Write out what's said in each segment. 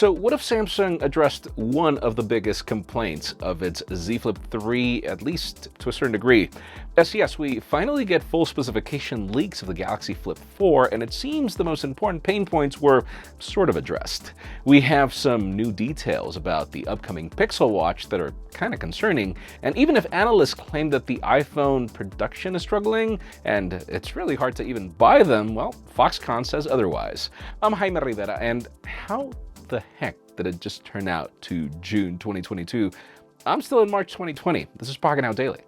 So what if Samsung addressed one of the biggest complaints of its Z Flip 3, at least to a certain degree? Yes, we finally get full specification leaks of the Galaxy Flip 4, and it seems the most important pain points were sort of addressed. We have some new details about the upcoming Pixel Watch that are kind of concerning, and even if analysts claim that the iPhone production is struggling, and it's really hard to even buy them, well, Foxconn says otherwise. I'm Jaime Rivera, and how the heck did it just turn out to June 2022? I'm still in March 2020. This is Pocketnow Daily.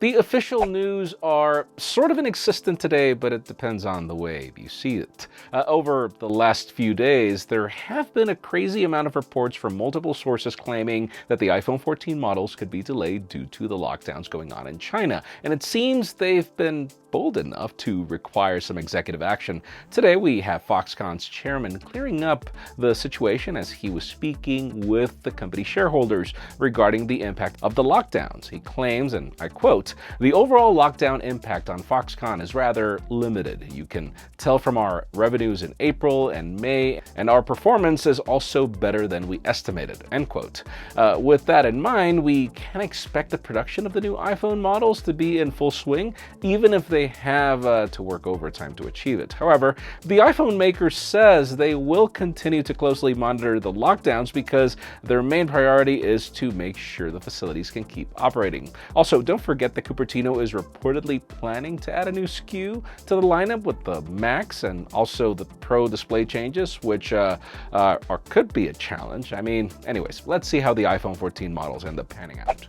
The official news are sort of inexistent today, but it depends on the way you see it. Over the last few days, there have been a crazy amount of reports from multiple sources claiming that the iPhone 14 models could be delayed due to the lockdowns going on in China. And it seems they've been bold enough to require some executive action. Today, we have Foxconn's chairman clearing up the situation as he was speaking with the company shareholders regarding the impact of the lockdowns. He claims, and I quote, "The overall lockdown impact on Foxconn is rather limited. You can tell from our revenues in April and May, and our performance is also better than we estimated," end quote. With that in mind, we can expect the production of the new iPhone models to be in full swing, even if they have to work overtime to achieve it. However, the iPhone maker says they will continue to closely monitor the lockdowns because their main priority is to make sure the facilities can keep operating. Also, don't forget that Cupertino is reportedly planning to add a new SKU to the lineup with the Max and also the Pro display changes, which could be a challenge. Anyways, let's see how the iPhone 14 models end up panning out.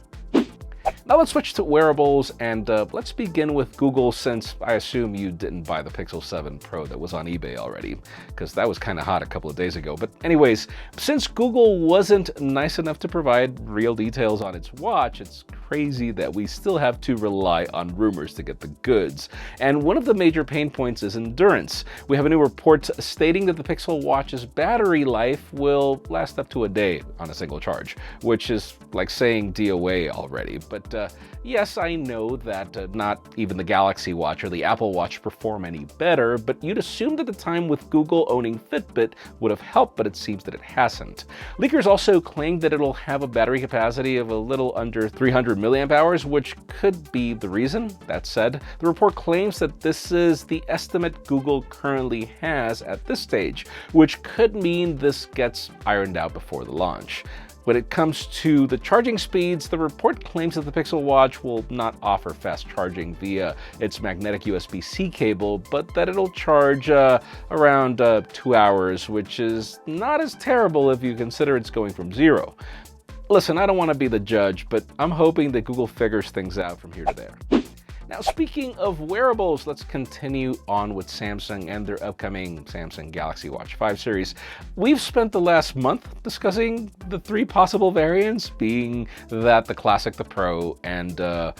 Now let's switch to wearables, and let's begin with Google, since I assume you didn't buy the Pixel 7 Pro that was on eBay already, because that was kind of hot a couple of days ago. But anyways, since Google wasn't nice enough to provide real details on its watch, it's crazy that we still have to rely on rumors to get the goods. And one of the major pain points is endurance. We have a new report stating that the Pixel Watch's battery life will last up to a day on a single charge, which is like saying DOA already. But yes, I know that not even the Galaxy Watch or the Apple Watch perform any better, but you'd assume that the time with Google owning Fitbit would have helped, but it seems that it hasn't. Leakers also claim that it'll have a battery capacity of a little under 300 milliamp hours, which could be the reason. That said, the report claims that this is the estimate Google currently has at this stage, which could mean this gets ironed out before the launch. When it comes to the charging speeds, the report claims that the Pixel Watch will not offer fast charging via its magnetic USB-C cable, but that it'll charge around 2 hours, which is not as terrible if you consider it's going from 0. Listen, I don't want to be the judge, but I'm hoping that Google figures things out from here to there. Now, speaking of wearables, let's continue on with Samsung and their upcoming Samsung Galaxy Watch 5 series. We've spent the last month discussing the 3 possible variants, being that the Classic, the Pro, and the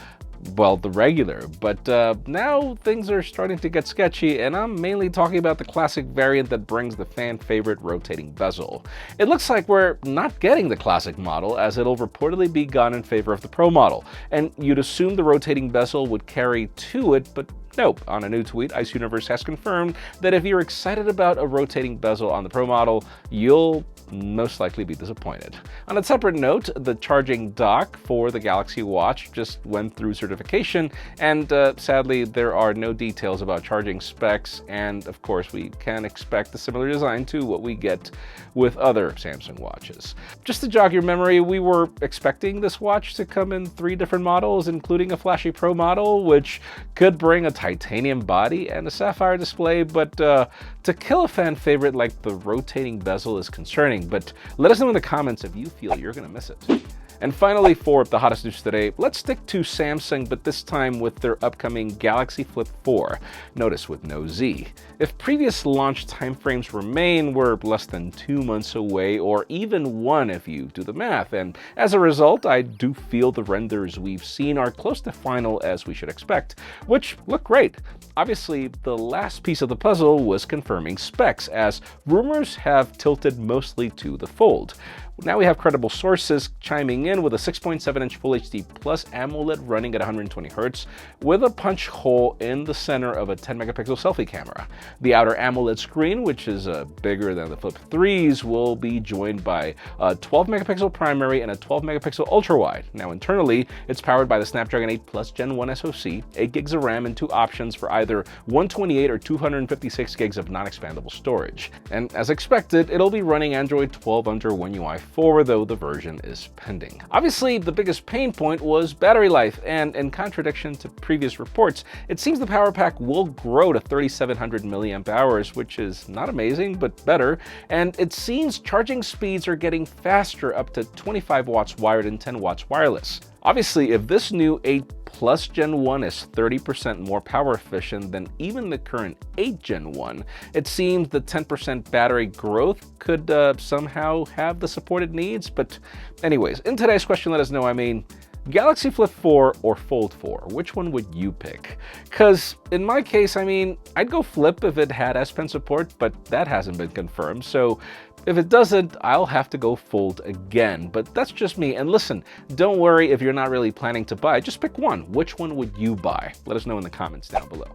regular, but now things are starting to get sketchy, and I'm mainly talking about the Classic variant that brings the fan favorite rotating bezel. It looks like we're not getting the Classic model, as it'll reportedly be gone in favor of the Pro model, and you'd assume the rotating bezel would carry to it, but nope. On a new tweet, Ice Universe has confirmed that if you're excited about a rotating bezel on the Pro model, you'll most likely be disappointed. On a separate note, the charging dock for the Galaxy Watch just went through certification, and sadly there are no details about charging specs, and of course we can expect a similar design to what we get with other Samsung watches. Just to jog your memory, we were expecting this watch to come in 3 different models, including a flashy Pro model, which could bring a titanium body and a sapphire display, but to kill a fan favorite like the rotating bezel is concerning. But let us know in the comments if you feel you're going to miss it. And finally, for the hottest news today, let's stick to Samsung, but this time with their upcoming Galaxy Flip 4. Notice with no Z. If previous launch timeframes remain, we're less than 2 months away, or even 1 if you do the math. And as a result, I do feel the renders we've seen are close to final as we should expect, which look great. Obviously, the last piece of the puzzle was confirming specs, as rumors have tilted mostly to the Fold. Now we have credible sources chiming in with a 6.7-inch Full HD Plus AMOLED running at 120 Hz with a punch hole in the center of a 10-megapixel selfie camera. The outer AMOLED screen, which is bigger than the Flip 3's, will be joined by a 12-megapixel primary and a 12-megapixel ultra-wide. Now internally, it's powered by the Snapdragon 8 Plus Gen 1 SoC, 8 gigs of RAM, and 2 options for either 128 or 256 gigs of non-expandable storage. And as expected, it'll be running Android 12 under One UI 4, though the version is pending. Obviously, the biggest pain point was battery life, and in contradiction to previous reports, it seems the power pack will grow to 3,700 milliamp hours, which is not amazing, but better, and it seems charging speeds are getting faster, up to 25 watts wired and 10 watts wireless. Obviously, if this new 8 Plus Gen 1 is 30% more power efficient than even the current 8 Gen 1, it seems the 10% battery growth could somehow have the supported needs. But anyways, in today's question, let us know, Galaxy Flip 4 or Fold 4, which one would you pick? Because in my case, I'd go Flip if it had S Pen support, but that hasn't been confirmed. So if it doesn't, I'll have to go Fold again. But that's just me. And listen, don't worry if you're not really planning to buy, just pick one. Which one would you buy? Let us know in the comments down below.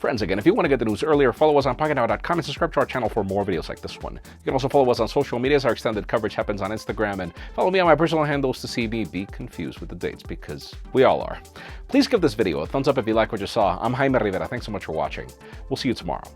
Friends, again, if you want to get the news earlier, follow us on PocketNow.com and subscribe to our channel for more videos like this one. You can also follow us on social media as our extended coverage happens on Instagram, and follow me on my personal handles to see me be confused with the dates, because we all are. Please give this video a thumbs up if you like what you saw. I'm Jaime Rivera. Thanks so much for watching. We'll see you tomorrow.